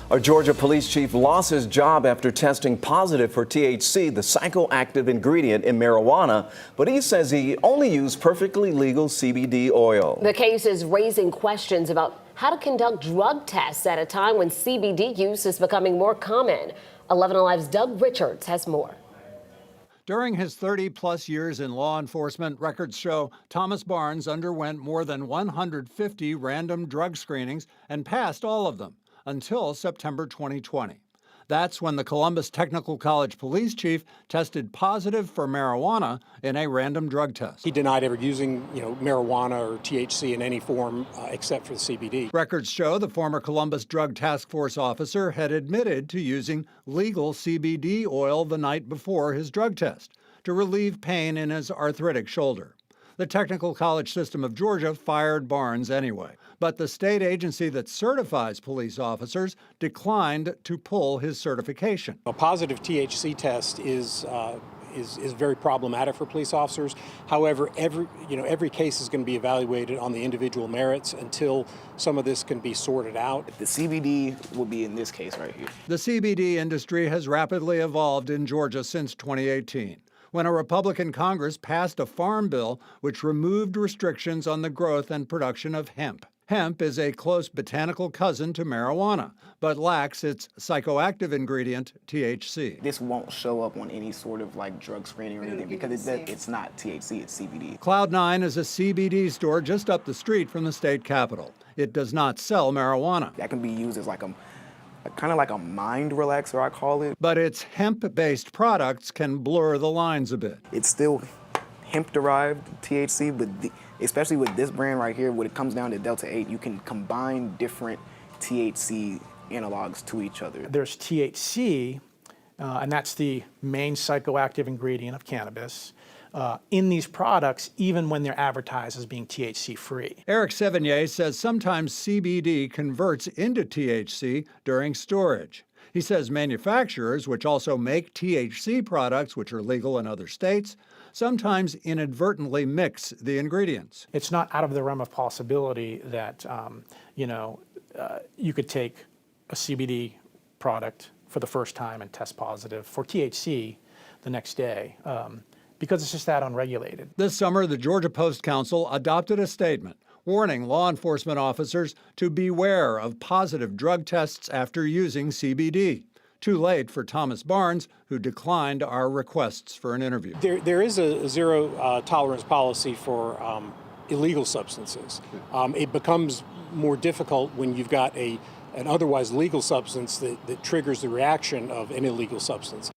A Georgia police chief lost his job after testing positive for THC, the psychoactive ingredient in marijuana, but he says he only used perfectly legal CBD oil. The case is raising questions about how to conduct drug tests at a time when CBD use is becoming more common. 11 Alive's Doug Richards has more. During his 30-plus years in law enforcement, records show Thomas Barnes underwent more than 150 random drug screenings and passed all of them until September 2020. That's when the Columbus Technical College police chief tested positive for marijuana in a random drug test. He denied ever using, marijuana or THC in any form except for the CBD. Records show the former Columbus Drug Task Force officer had admitted to using legal CBD oil the night before his drug test to relieve pain in his arthritic shoulder. The Technical College System of Georgia fired Barnes anyway, but the state agency that certifies police officers declined to pull his certification. A positive THC test is very problematic for police officers. However, every case is going to be evaluated on the individual merits until some of this can be sorted out. The CBD will be in this case right here. The CBD industry has rapidly evolved in Georgia since 2018. When a Republican Congress passed a farm bill which removed restrictions on the growth and production of hemp. Hemp is a close botanical cousin to marijuana, but lacks its psychoactive ingredient, THC. This won't show up on any sort of drug screening or anything because it's not THC, it's CBD. Cloud9 is a CBD store just up the street from the state capitol. It does not sell marijuana. That can be used as kind of like a mind relaxer, I call it. But its hemp-based products can blur the lines a bit. It's still hemp-derived THC, but especially with this brand right here, when it comes down to Delta 8, you can combine different THC analogs to each other. There's THC, and that's the main psychoactive ingredient of cannabis, in these products, even when they're advertised as being THC-free. Eric Sevigny says sometimes CBD converts into THC during storage. He says manufacturers, which also make THC products, which are legal in other states, sometimes inadvertently mix the ingredients. It's not out of the realm of possibility that, you could take a CBD product for the first time and test positive for THC the next day. Because it's just that unregulated. This summer, the Georgia Post Council adopted a statement warning law enforcement officers to beware of positive drug tests after using CBD. Too late for Thomas Barnes, who declined our requests for an interview. There is a zero tolerance policy for illegal substances. It becomes more difficult when you've got an otherwise legal substance that triggers the reaction of an illegal substance.